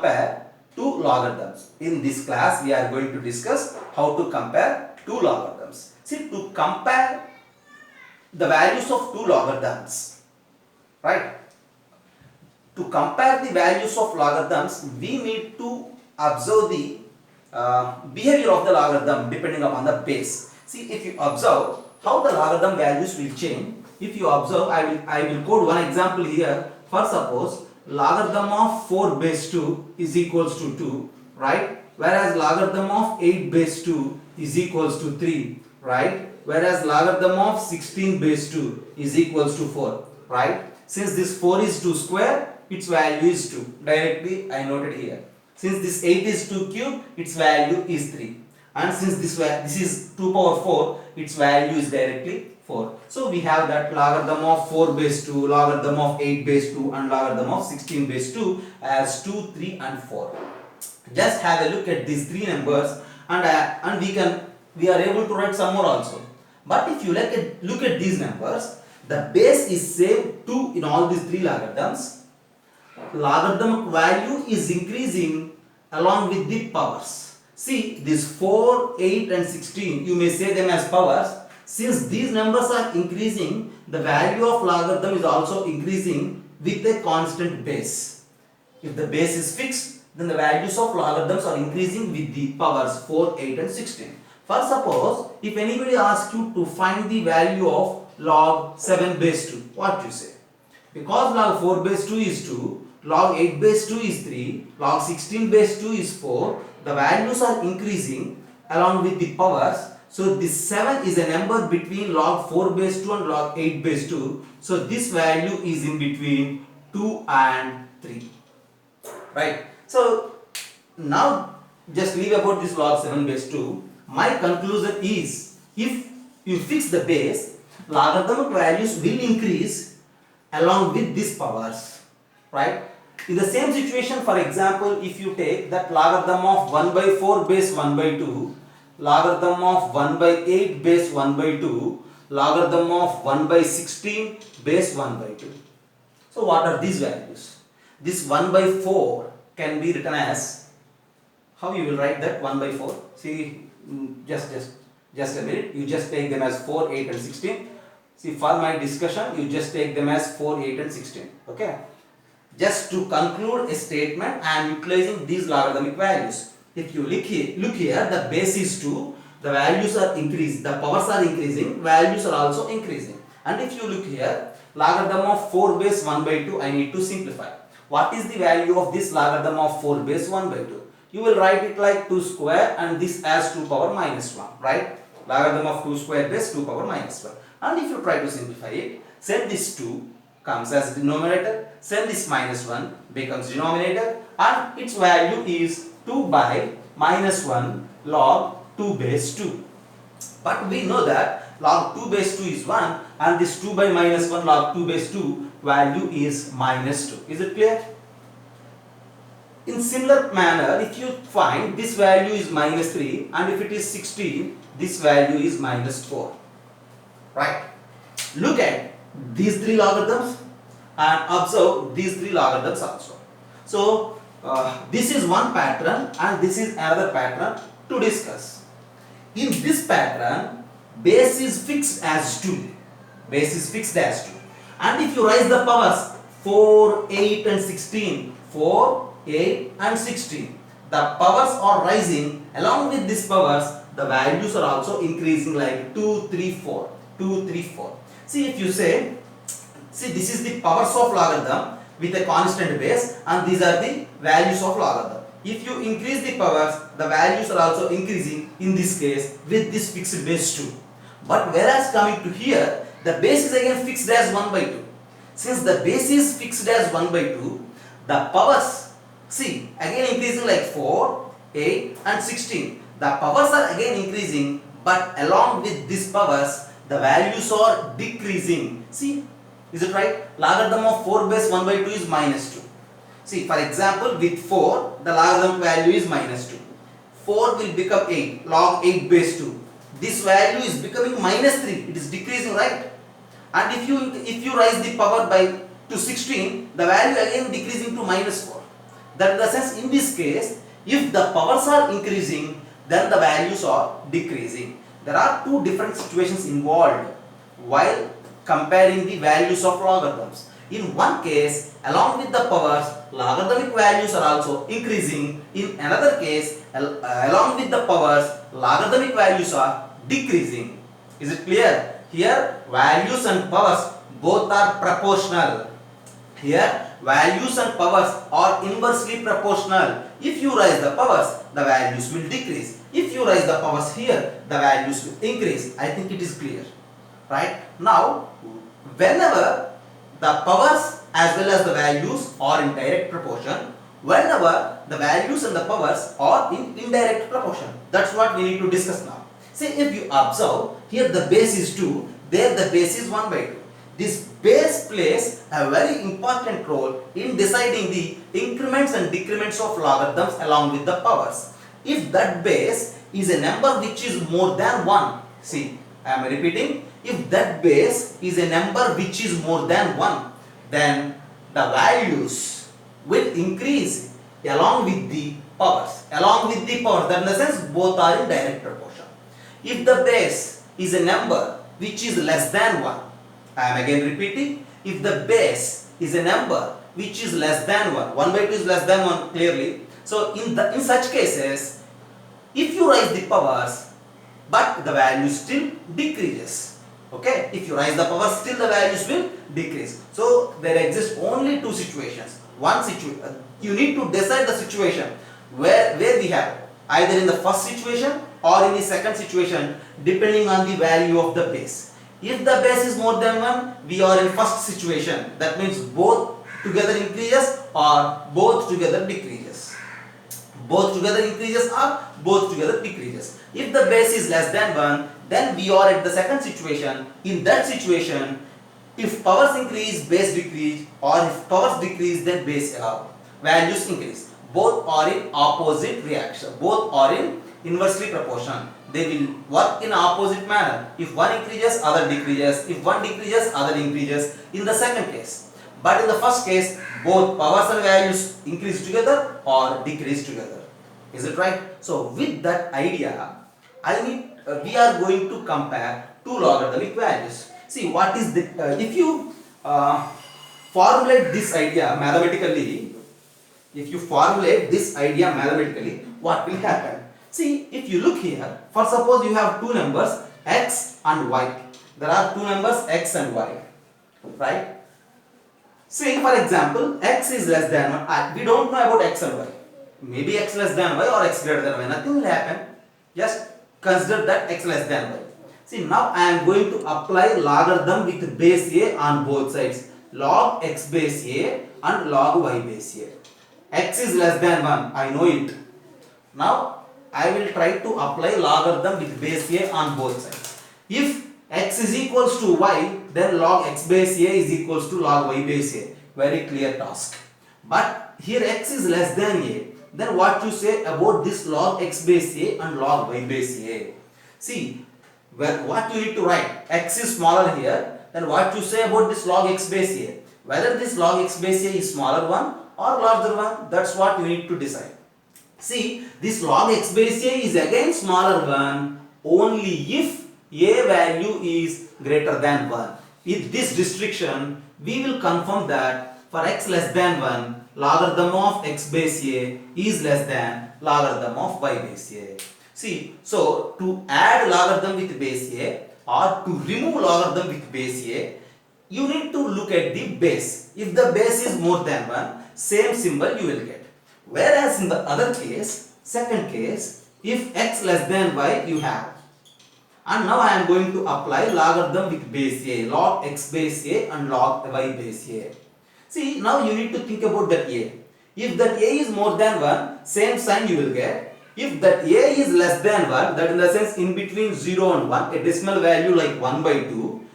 compare two logarithms. In this class, we are going to discuss how to compare two logarithms. See, to compare the values of two logarithms, right? To compare the values of logarithms, we need to observe the behavior of the logarithm depending upon the base. See, if you observe how the logarithm values will change, if you observe, I will code one example here. For suppose logarithm of 4 base 2 is equals to 2, right? Whereas logarithm of 8 base 2 is equals to 3, right? Whereas logarithm of 16 base 2 is equals to 4, right? Since this 4 is 2 square, its value is 2. Directly I noted here. Since this 8 is 2 cube, its value is 3. And since this is 2 power 4, its value is directly 4. So we have that logarithm of 4 base 2, logarithm of 8 base 2 and logarithm of 16 base 2 as 2, 3 and 4. Just have a look at these three numbers and we are able to write some more also. But if you look at these numbers, the base is same 2 in all these three logarithms. Logarithmic value is increasing along with the powers. See, this 4, 8 and 16, you may say them as powers. Since these numbers are increasing, the value of logarithm is also increasing with a constant base. If the base is fixed, then the values of logarithms are increasing with the powers 4, 8 and 16. For suppose, if anybody asks you to find the value of log 7 base 2, what you say? Because log 4 base 2 is 2, log 8 base 2 is 3, log 16 base 2 is 4, the values are increasing along with the powers. So this 7 is a number between log 4 base 2 and log 8 base 2. So this value is in between 2 and 3. Right. So now just leave about this log 7 base 2. My conclusion is, if you fix the base, logarithmic values will increase along with these powers, right? In the same situation, for example, if you take that logarithm of 1 by 4 base 1 by 2, logarithm of 1 by 8 base 1 by 2, logarithm of 1 by 16 base 1 by 2. So what are these values? This 1 by 4 can be written as, how you will write that 1 by 4? See, just a minute, you just take them as 4, 8 and 16. See, for my discussion, you just take them as 4, 8 and 16. Okay. Just to conclude a statement, I am utilizing these logarithmic values. If you look here, the base is 2, the values are increasing, the powers are increasing, values are also increasing. And if you look here, logarithm of 4 base 1 by 2, I need to simplify. What is the value of this logarithm of 4 base 1 by 2? You will write it like 2 square and this as 2 power minus 1, right? Logarithm of 2 square base 2 power minus 1. And if you try to simplify it, send this 2 comes as denominator, send this minus 1 becomes denominator, and its value is 2 by minus 1 log 2 base 2. But we know that log 2 base 2 is 1 and this 2 by minus 1 log 2 base 2 value is minus 2. Is it clear? In similar manner, if you find this value is minus 3 and if it is 16, this value is minus 4. Right? Look at these three logarithms and observe these three logarithms also. So this is one pattern and this is another pattern to discuss. In this pattern, base is fixed as 2. Base is fixed as 2. And if you raise the powers 4, 8 and 16, 4, 8 and 16, the powers are rising. Along with these powers, the values are also increasing like 2, 3, 4. 2, 3, 4. See, if you say, see, this is the powers of logarithm with a constant base and these are the values of logarithm. If you increase the powers, the values are also increasing in this case with this fixed base 2. But whereas coming to here, the base is again fixed as 1 by 2. Since the base is fixed as 1 by 2, the powers, see, again increasing like 4, 8 and 16. The powers are again increasing, but along with these powers, the values are decreasing. See, is it right? Logarithm of 4 base 1 by 2 is minus 2. See, for example, with 4, the logarithm value is minus 2. 4 will become 8, log 8 base 2. This value is becoming minus 3. It is decreasing, right? And if you raise the power by to 16, the value again decreasing to minus 4. That in the sense, in this case, if the powers are increasing, then the values are decreasing. There are two different situations involved while comparing the values of logarithms. In one case, along with the powers, logarithmic values are also increasing. In another case, along with the powers, logarithmic values are decreasing. Is it clear? Here, values and powers both are proportional. Here, values and powers are inversely proportional. If you raise the powers, the values will decrease. If you raise the powers here, the values will increase. I think it is clear. Right? Now, whenever the powers as well as the values are in direct proportion, whenever the values and the powers are in indirect proportion. That's what we need to discuss now. See, if you observe, here the base is 2, there the base is 1 by 2. This base plays a very important role in deciding the increments and decrements of logarithms along with the powers. If that base is a number which is more than 1, see, I am repeating, if that base is a number which is more than 1, then the values will increase along with the powers. Along with the powers, that in the sense both are in direct proportion. If the base is a number which is less than 1, I am again repeating, if the base is a number which is less than 1, 1 by 2 is less than 1 clearly. So in such cases, if you raise the powers, but the value still decreases. Okay, if you raise the powers, still the values will decrease. So there exist only two situations. One situation, you need to decide the situation where we have either in the first situation or in the second situation, depending on the value of the base. If the base is more than 1, we are in first situation. That means both together increases or both together decreases. Both together increases or both together decreases. If the base is less than 1, then we are at the second situation. In that situation, if powers increase, base decrease, or if powers decrease, then base values increase. Both are in opposite reaction. Both are in inversely proportional. They will work in opposite manner. If one increases, other decreases. If one decreases, other increases in the second case. But in the first case, both powers and values increase together or decrease together. Is it right? So with that idea, we are going to compare two logarithmic values. See what is the, if you formulate this idea mathematically, what will happen? See, if you look here, for suppose you have two numbers x and y. There are two numbers x and y, right? Say for example, x is less than 1. We don't know about x and y. Maybe x less than y or x greater than y. Nothing will happen. Just consider that x less than y. See, now I am going to apply logarithm with base a on both sides. Log x base a and log y base a. X is less than 1. I know it. Now I will try to apply logarithm with base a on both sides. If x is equals to y, then log x base a is equals to log y base a. Very clear task. But here x is less than a. Then what you say about this log x base a and log y base a? See, what you need to write, x is smaller here. Then what you say about this log x base a? Whether this log x base a is smaller one or larger one, that's what you need to decide. See, this log x base a is again smaller one only if a value is greater than 1. With this restriction, we will confirm that for x less than 1, logarithm of x base a is less than logarithm of y base a. See, so to add logarithm with base a or to remove logarithm with base a, you need to look at the base. If the base is more than 1, same symbol you will get. Whereas in the other case, second case, if x less than y you have. And now I am going to apply logarithm with base a, log x base a and log y base a. See, now you need to think about that a. If that a is more than 1, same sign you will get. If that a is less than 1, that in the sense in between 0 and 1, a decimal value like 1 by 2,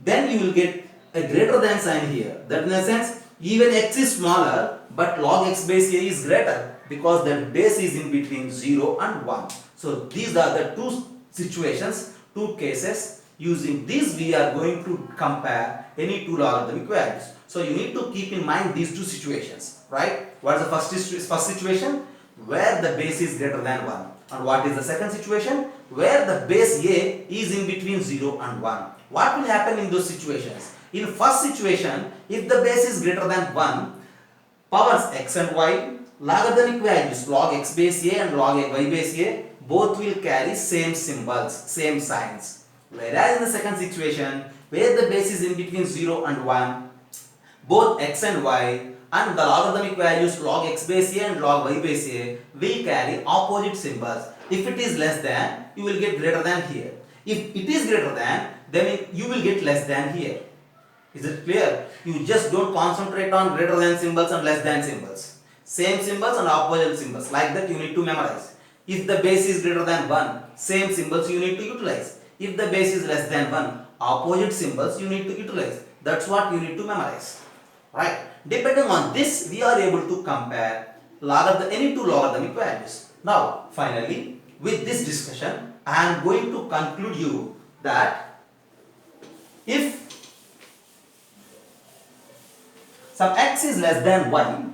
then you will get a greater than sign here. That in the sense, even x is smaller, but log x base a is greater because that base is in between 0 and 1. So these are the two situations, two cases. Using these, we are going to compare any two logarithmic values. So you need to keep in mind these two situations, right? What is the first situation? Where the base is greater than 1. And what is the second situation? Where the base A is in between 0 and 1. What will happen in those situations? In first situation, if the base is greater than 1, powers x and y, logarithmic values log x base a and log y base a, both will carry same symbols, same signs. Whereas in the second situation, where the base is in between 0 and 1, both x and y and the logarithmic values log x base a and log y base a will carry opposite symbols. If it is less than, you will get greater than here. If it is greater than, then you will get less than here. Is it clear? You just don't concentrate on greater than symbols and less than symbols. Same symbols and opposite symbols. Like that you need to memorize. If the base is greater than 1, same symbols you need to utilize. If the base is less than 1, opposite symbols you need to utilize. That's what you need to memorize. Right? Depending on this, we are able to compare any two logarithmic values. Now, finally, with this discussion, I am going to conclude you that if some x is less than y,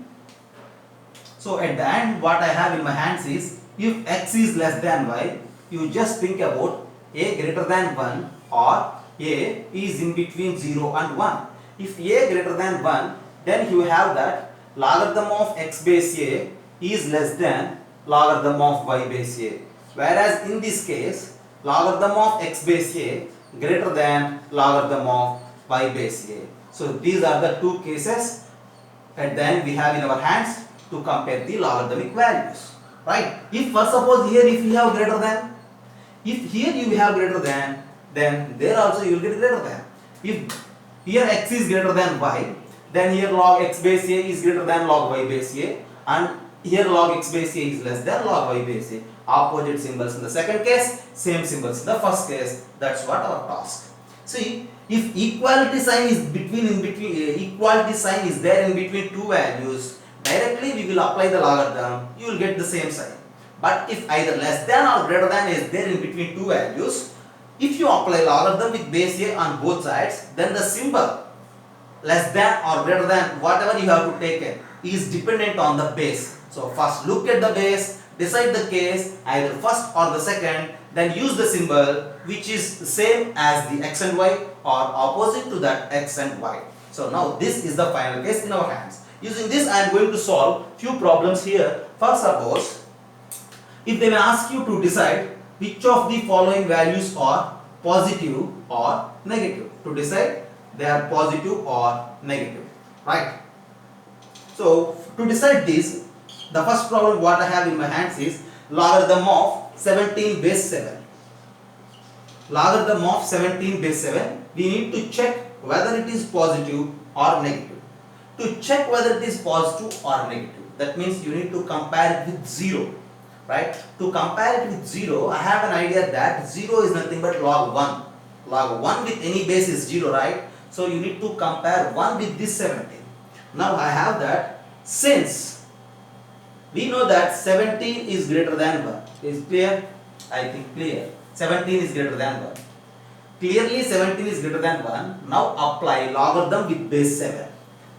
so at the end what I have in my hands is, if x is less than y, you just think about a greater than 1 or a is in between 0 and 1. If a greater than 1, then you have that logarithm of x base a is less than logarithm of y base a. Whereas in this case, logarithm of x base a greater than logarithm of y base a. So these are the two cases and then we have in our hands to compare the logarithmic values. Right? If first suppose here if you have greater than, if here you have greater than, then there also you will get greater than. If here x is greater than y, then here log x base a is greater than log y base a, and here log x base a is less than log y base a. Opposite symbols in the second case, same symbols in the first case. That's what our task. See, if equality sign is equality sign is there in between two values, directly we will apply the logarithm, you will get the same sign. But if either less than or greater than is there in between two values, if you apply logarithm with base a on both sides, then the symbol less than or greater than, whatever you have to take it, is dependent on the base. So first look at the base, decide the case, either first or the second, then use the symbol which is same as the x and y or opposite to that x and y. So now this is the final case in our hands. Using this I am going to solve few problems here. First suppose, if they may ask you to decide which of the following values are positive or negative, to decide they are positive or negative, right? So to decide this, the first problem what I have in my hands is logarithm of 17 base 7. Logarithm of 17 base 7, we need to check whether it is positive or negative. To check whether it is positive or negative, that means you need to compare it with 0. Right? To compare it with 0, I have an idea that 0 is nothing but log 1. Log 1 with any base is 0, right? So you need to compare 1 with this 17. Now I have that since we know that 17 is greater than 1. Is clear? I think clear. 17 is greater than 1. Clearly 17 is greater than 1. Now apply logarithm with base 7.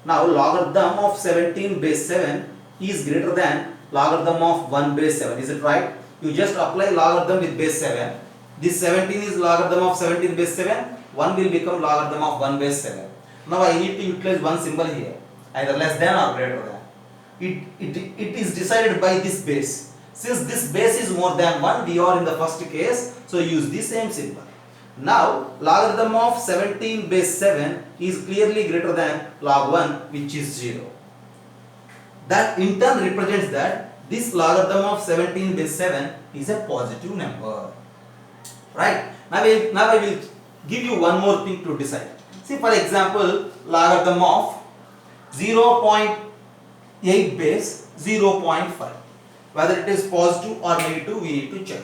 Now logarithm of 17 base 7 is greater than logarithm of 1 base 7. Is it right? You just apply logarithm with base 7. This 17 is logarithm of 17 base 7. 1 will become logarithm of 1 base 7. Now I need to utilize one symbol here, either less than or greater than. It is decided by this base. Since this base is more than 1, we are in the first case, so use the same symbol. Now logarithm of 17 base 7 is clearly greater than log 1, which is 0. That in turn represents that this logarithm of 17 base 7 is a positive number. Right? Now I will give you one more thing to decide. See, for example, logarithm of 0.8 base 0.5. Whether it is positive or negative, we need to check.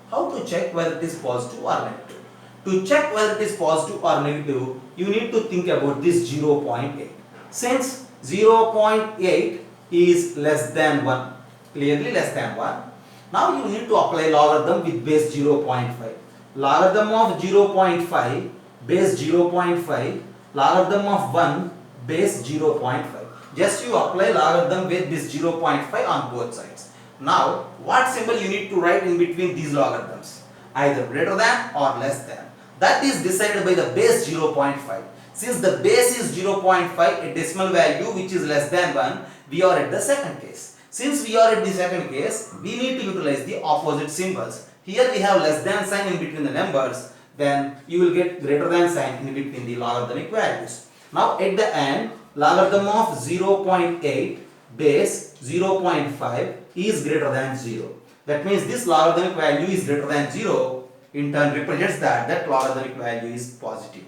How to check whether it is positive or negative? To check whether it is positive or negative, you need to think about this 0.8. Since 0.8 is less than 1, clearly less than 1, now you need to apply logarithm with base 0.5. Logarithm of 0.5 base 0.5, logarithm of 1 base 0.5. Just you apply logarithm with this 0.5 on both sides. Now, what symbol you need to write in between these logarithms? Either greater than or less than. That is decided by the base 0.5. Since the base is 0.5, a decimal value which is less than 1, we are at the second case. Since we are at the second case, we need to utilize the opposite symbols. Here we have less than sign in between the numbers, then you will get greater than sign in between the logarithmic values. Now at the end, logarithm of 0.8 base 0.5 is greater than 0. That means this logarithmic value is greater than 0, in turn represents that logarithmic value is positive.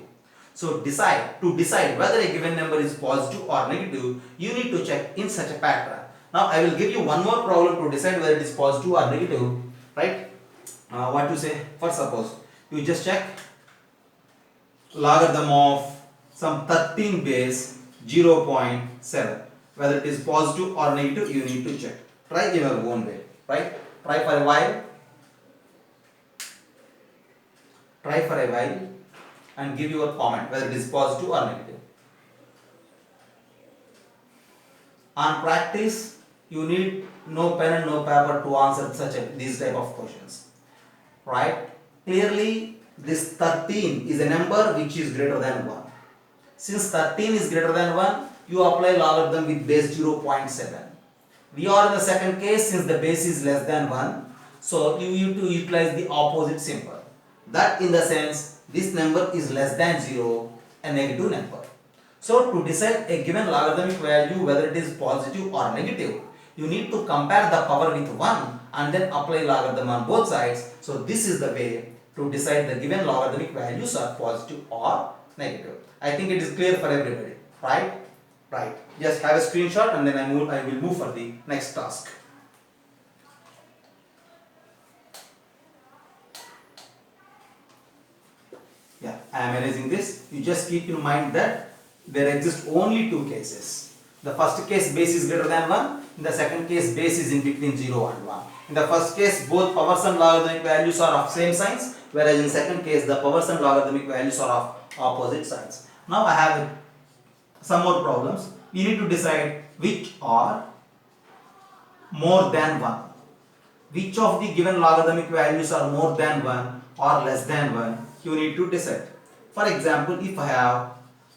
So to decide whether a given number is positive or negative, you need to check in such a pattern. Now I will give you one more problem to decide whether it is positive or negative, right? What you say? First, suppose you just check logarithm of some 13 base 0.7, whether it is positive or negative. You need to check. Try in your own way, right? Try for a while and give your comment whether it is positive or negative. On practice, you need no pen and no paper to answer these type of questions, right? Clearly this 13 is a number which is greater than 1. Since 13 is greater than 1, you apply logarithm with base 0.7. We are in the second case, since the base is less than 1, so you need to utilize the opposite symbol. That in the sense, this number is less than 0, a negative number. So to decide a given logarithmic value whether it is positive or negative, you need to compare the power with 1 and then apply logarithm on both sides. So this is the way to decide the given logarithmic values are positive or negative. I think it is clear for everybody, right? Right. Just have a screenshot and then I will move for the next task. Yeah, I am erasing this. You just keep in mind that there exist only two cases. The first case base is greater than 1. In the second case base is in between 0 and 1. In the first case both powers and logarithmic values are of same signs, whereas in second case the powers and logarithmic values are of opposite signs. Now I have some more problems. You need to decide which are more than 1. Which of the given logarithmic values are more than 1 or less than 1, you need to decide. For example, if I have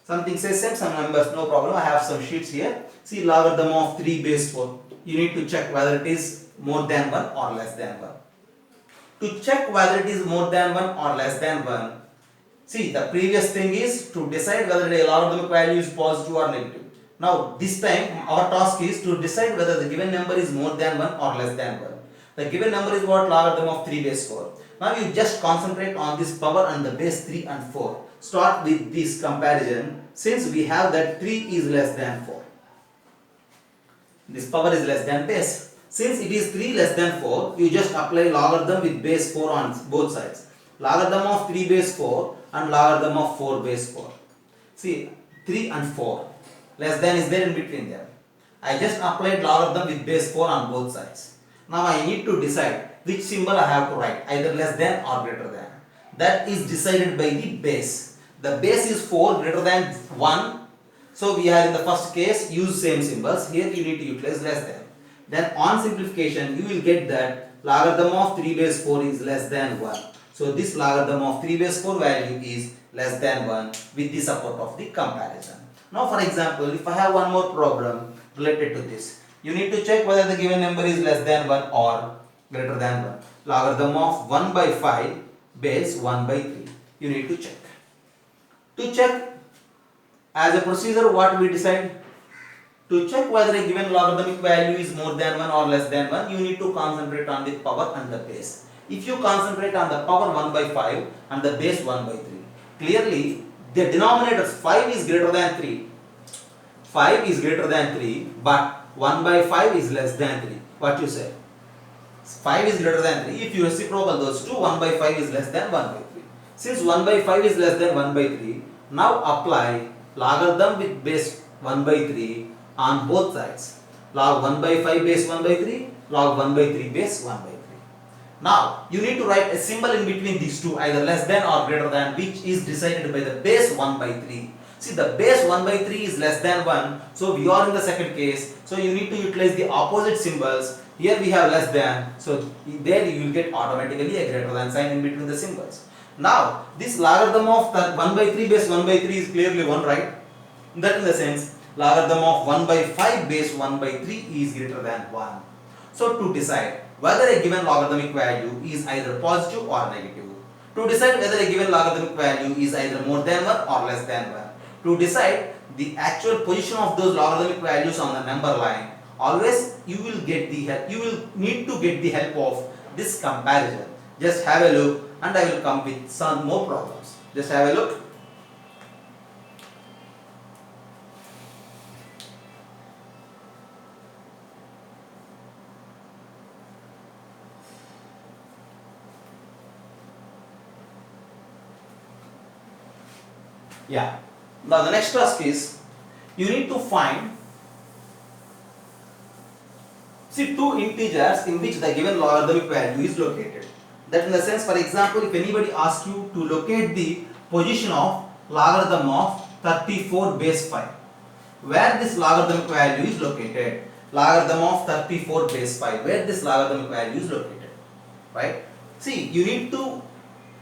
something, say some numbers, no problem, I have some sheets here. See logarithm of 3 base 4. You need to check whether it is more than 1 or less than 1. To check whether it is more than 1 or less than 1, see the previous thing is to decide whether a logarithmic value is positive or negative. Now this time our task is to decide whether the given number is more than 1 or less than 1. The given number is what? Logarithm of 3 base 4. Now you just concentrate on this power and the base 3 and 4. Start with this comparison. Since we have that 3 is less than 4. This power is less than base. Since it is 3 less than 4, you just apply logarithm with base 4 on both sides. Logarithm of 3 base 4 and logarithm of 4 base 4. See, 3 and 4. Less than is there in between them. I just applied logarithm with base 4 on both sides. Now I need to decide which symbol I have to write, either less than or greater than. That is decided by the base. The base is 4 greater than 1. So we are in the first case, use same symbols. Here you need to utilize less than. Then on simplification, you will get that logarithm of 3 base 4 is less than 1. So this logarithm of 3 base 4 value is less than 1 with the support of the comparison. Now for example, if I have one more problem related to this, you need to check whether the given number is less than 1 or greater than 1. Logarithm of 1 by 5 base 1 by 3. You need to check. To check, as a procedure, what we decide? To check whether a given logarithmic value is more than 1 or less than 1, you need to concentrate on the power and the base. If you concentrate on the power 1 by 5 and the base 1 by 3, clearly the denominator 5 is greater than 3. 5 is greater than 3, but 1 by 5 is less than 3. What you say? 5 is greater than 3. If you reciprocal those two, 1 by 5 is less than 1 by 3. Since 1 by 5 is less than 1 by 3, now apply logarithm with base 1 by 3 on both sides. Log 1 by 5 base 1 by 3, log 1 by 3 base 1 by 3. Now you need to write a symbol in between these two, either less than or greater than, which is decided by the base 1 by 3. See, the base 1 by 3 is less than 1. So we are in the second case. So you need to utilize the opposite symbols. Here we have less than. So there you will get automatically a greater than sign in between the symbols. Now this logarithm of 1 by 3 base 1 by 3 is clearly 1, right? That in the sense logarithm of 1 by 5 base 1 by 3 is greater than 1. So to decide whether a given logarithmic value is either positive or negative, to decide whether a given logarithmic value is either more than 1 or less than 1, to decide the actual position of those logarithmic values on the number line, always you will get the help, you will need to get the help of this comparison. Just have a look and I will come with some more problems. Just have a look. Yeah. Now the next task is you need to find two integers in which the given logarithmic value is located. That in the sense, for example, if anybody asks you to locate the position of logarithm of 34 base 5, where this logarithmic value is located, logarithm of 34 base 5, where this logarithmic value is located, right? See, you need to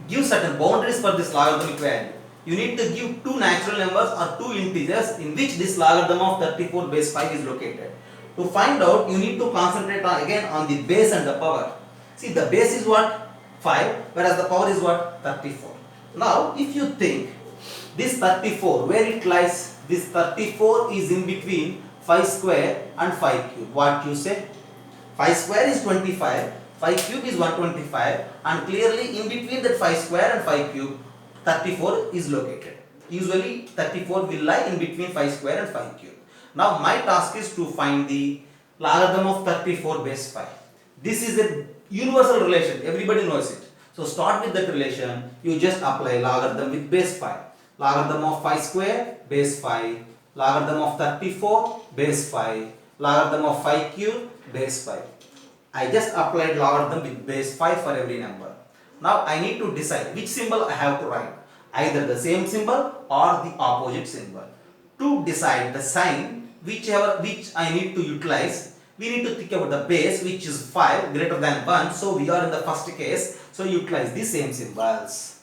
give certain boundaries for this logarithmic value. You need to give two natural numbers or two integers in which this logarithm of 34 base 5 is located. To find out, you need to concentrate again on the base and the power. See, the base is what? 5, whereas the power is what? 34. Now, if you think this 34, where it lies, this 34 is in between 5 square and 5 cube. What you say? 5 square is 25, 5 cube is 125, and clearly in between that 5 square and 5 cube, 34 is located. Usually 34 will lie in between 5 square and 5 cube. Now my task is to find the logarithm of 34 base 5. This is a universal relation, everybody knows it. So start with that relation, you just apply logarithm with base 5. Logarithm of 5 square base 5, logarithm of 34 base 5, logarithm of 5 cube base 5. I just applied logarithm with base 5 for every number. Now I need to decide which symbol I have to write, either the same symbol or the opposite symbol. To decide the sign which I need to utilize, we need to think about the base, which is 5 greater than 1. So we are in the first case, so utilize the same symbols.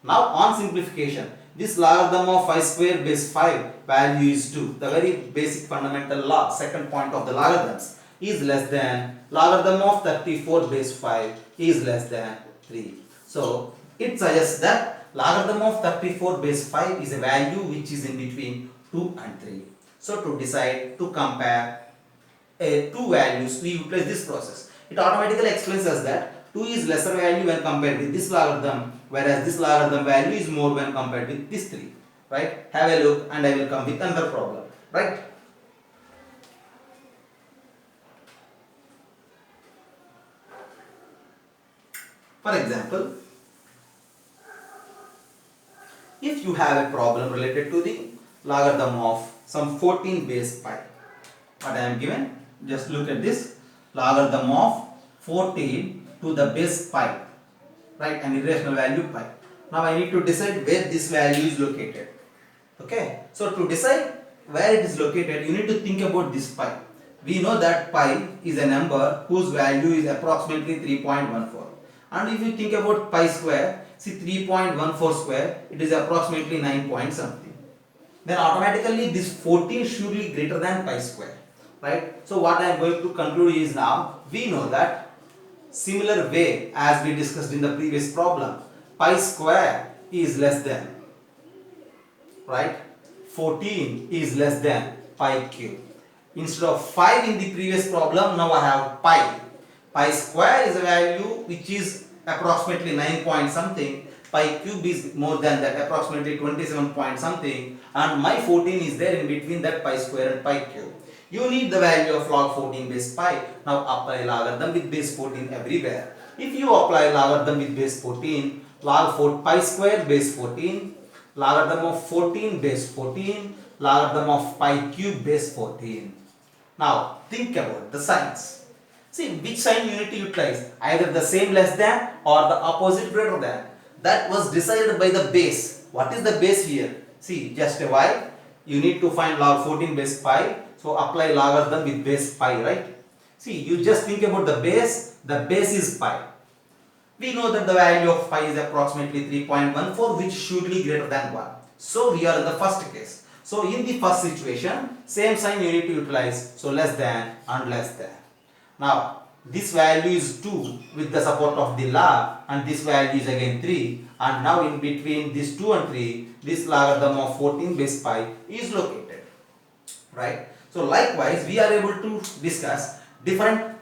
Now on simplification, this logarithm of 5 square base 5 value is 2. The very basic fundamental law, second point of the logarithms, is less than logarithm of 34 base 5 is less than 3. So it suggests that logarithm of 34 base 5 is a value which is in between 2 and 3. So to decide, to compare two values, we utilize this process. It automatically explains us that 2 is lesser value when compared with this logarithm, whereas this logarithm value is more when compared with this 3. Right? Have a look and I will come with another problem. Right? For example, if you have a problem related to the logarithm of some 14 base pi, what I am given, just look at this, logarithm of 14 to the base pi, right, an irrational value pi. Now I need to decide where this value is located. Okay, so to decide where it is located, you need to think about this pi. We know that pi is a number whose value is approximately 3.14. And if you think about pi square, see 3.14 square, it is approximately 9 point something. Then automatically this 14 should be greater than pi square, right? So what I am going to conclude is, now we know that similar way as we discussed in the previous problem, pi square is less than, right, 14 is less than pi cube. Instead of 5 in the previous problem, now I have pi. Pi square is a value which is approximately 9 point something. Pi cube is more than that, approximately 27 point something, and my 14 is there in between that pi square and pi cube. You need the value of log 14 base pi. Now apply logarithm with base 14 everywhere. If you apply logarithm with base 14, log 4 pi square base 14, logarithm of 14 base 14, logarithm of pi cube base 14. Now think about the signs. See which sign you need to utilize, either the same less than or the opposite greater than. That was decided by the base. What is the base here? See, just a y, you need to find log 14 base pi. So apply logarithm with base pi, right? See, you just think about the base is pi. We know that the value of pi is approximately 3.14, which should be greater than 1. So we are in the first case. So in the first situation, same sign you need to utilize. So less than and less than. Now this value is 2 with the support of the log, and this value is again 3, and now in between this 2 and 3, this logarithm of 14 base pi is located, right? So likewise we are able to discuss different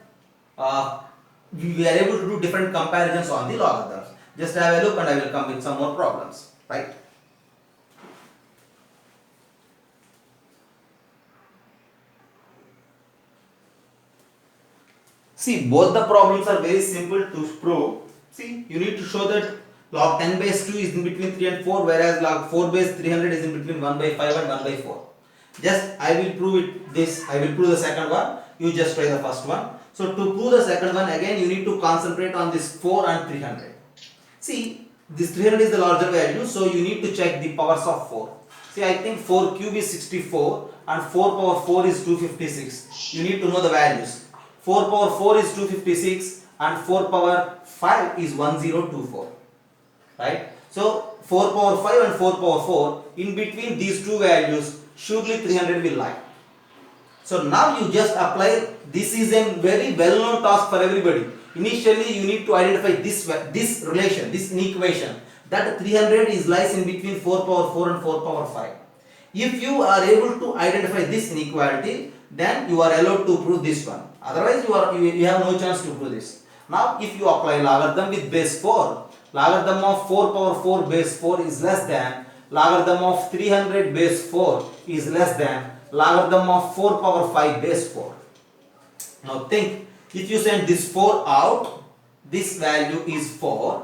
we are able to do different comparisons on the logarithms. Just have a look and I will come with some more problems, right? See, both the problems are very simple to prove. See, you need to show that log 10 base 2 is in between 3 and 4, whereas log 4 base 300 is in between 1 by 5 and 1 by 4. Just I will prove I will prove the second one. You just try the first one. So to prove the second one, again you need to concentrate on this 4 and 300. See, this 300 is the larger value, so you need to check the powers of 4. See, I think 4 cube is 64 and 4 power 4 is 256. You need to know the values. 4 power 4 is 256 and 4 power 5 is 1024. Right? So 4 power 5 and 4 power 4, in between these two values, surely 300 will lie. So now you just apply, this is a very well known task for everybody. Initially you need to identify this relation, this equation, that 300 is lies in between 4 power 4 and 4 power 5. If you are able to identify this inequality, then you are allowed to prove this one. Otherwise you have no chance to prove this. Now if you apply logarithm with base 4, logarithm of 4 power 4 base 4 is less than logarithm of 300 base 4 is less than logarithm of 4 power 5 base 4. Now think, if you send this 4 out, this value is 4,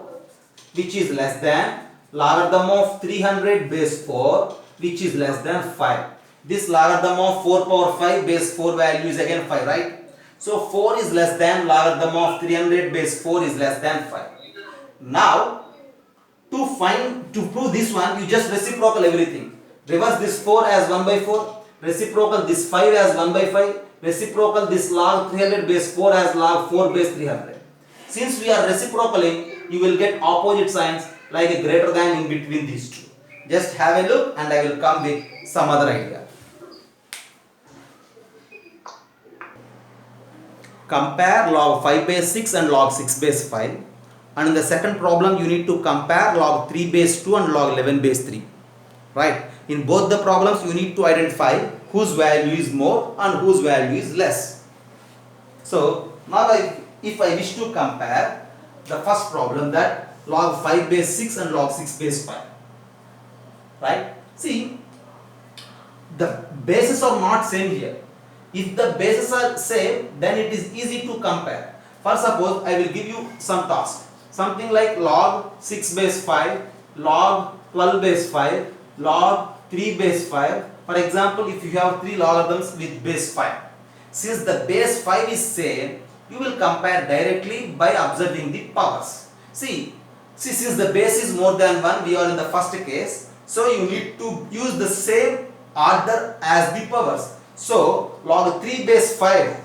which is less than logarithm of 300 base 4, which is less than 5. This logarithm of 4 power 5 base 4 value is again 5, right? So 4 is less than logarithm of 300 base 4 is less than 5. Now to prove this one, you just reciprocal everything. Reverse this 4 as 1 by 4, reciprocal this 5 as 1 by 5, reciprocal this log 300 base 4 as log 4 base 300. Since we are reciprocaling, you will get opposite signs like a greater than in between these two. Just have a look and I will come with some other idea. Compare log 5 base 6 and log 6 base 5. And in the second problem, you need to compare log 3 base 2 and log 11 base 3. Right? In both the problems, you need to identify whose value is more and whose value is less. So now if I wish to compare the first problem, that log 5 base 6 and log 6 base 5. Right? See, the bases are not same here. If the bases are same, then it is easy to compare. For suppose I will give you some task. Something like log 6 base 5, log 12 base 5, log 3 base 5. For example, if you have 3 logarithms with base 5. Since the base 5 is same, you will compare directly by observing the powers. See, since the base is more than 1, we are in the first case. So you need to use the same order as the powers. So log 3 base 5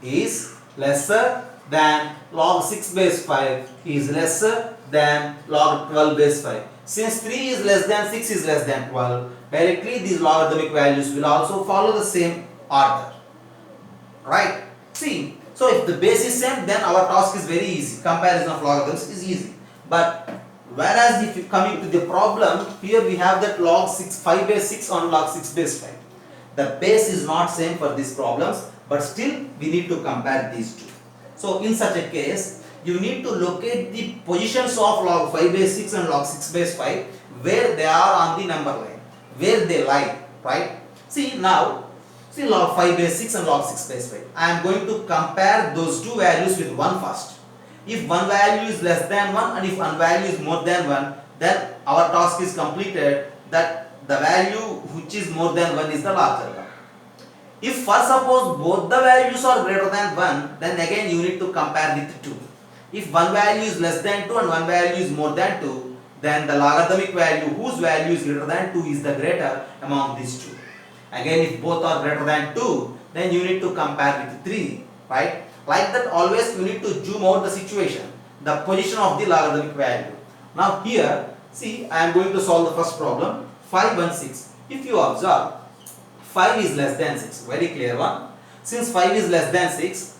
is lesser than log 6 base 5 is lesser than log 12 base 5. Since 3 is less than 6 is less than 12, directly these logarithmic values will also follow the same order. Right? See, so if the base is same, then our task is very easy. Comparison of logarithms is easy. But whereas if you coming to the problem, here we have that log 5 base 6 on log 6 base 5. The base is not same for these problems, but still we need to compare these two. So in such a case, you need to locate the positions of log 5 base 6 and log 6 base 5 where they are on the number line, where they lie, right? See now, see log 5 base 6 and log 6 base 5. I am going to compare those two values with one first. If one value is less than 1 and if one value is more than 1, then our task is completed, that the value which is more than 1 is the larger one. If first suppose both the values are greater than 1, then again you need to compare with 2. If one value is less than 2 and one value is more than 2, then the logarithmic value whose value is greater than 2 is the greater among these two. Again, if both are greater than 2, then you need to compare with 3, right? Like that, always you need to zoom out the situation, the position of the logarithmic value. Now here, see, I am going to solve the first problem, 5 and 6. If you observe, 5 is less than 6, very clear one. Since 5 is less than 6,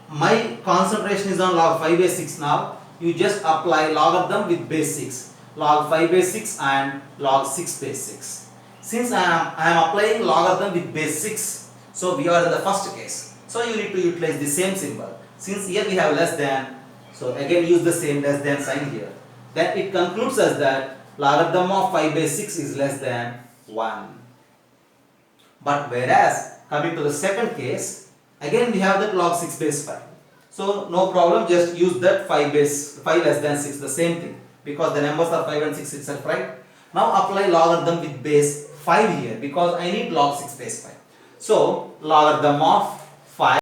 my concentration is on log 5 base 6 now. You just apply logarithm with base 6, log 5 base 6 and log 6 base 6. Since I am applying logarithm with base 6, so we are in the first case. So you need to utilize the same symbol. Since here we have less than, so again use the same less than sign here. Then it concludes as that logarithm of 5 base 6 is less than 1. But whereas coming to the second case, again we have that log 6 base 5. So no problem, just use that 5 less than 6, the same thing, because the numbers are 5 and 6 itself, right? Now apply logarithm with base 5 here, because I need log 6 base 5. So logarithm of 5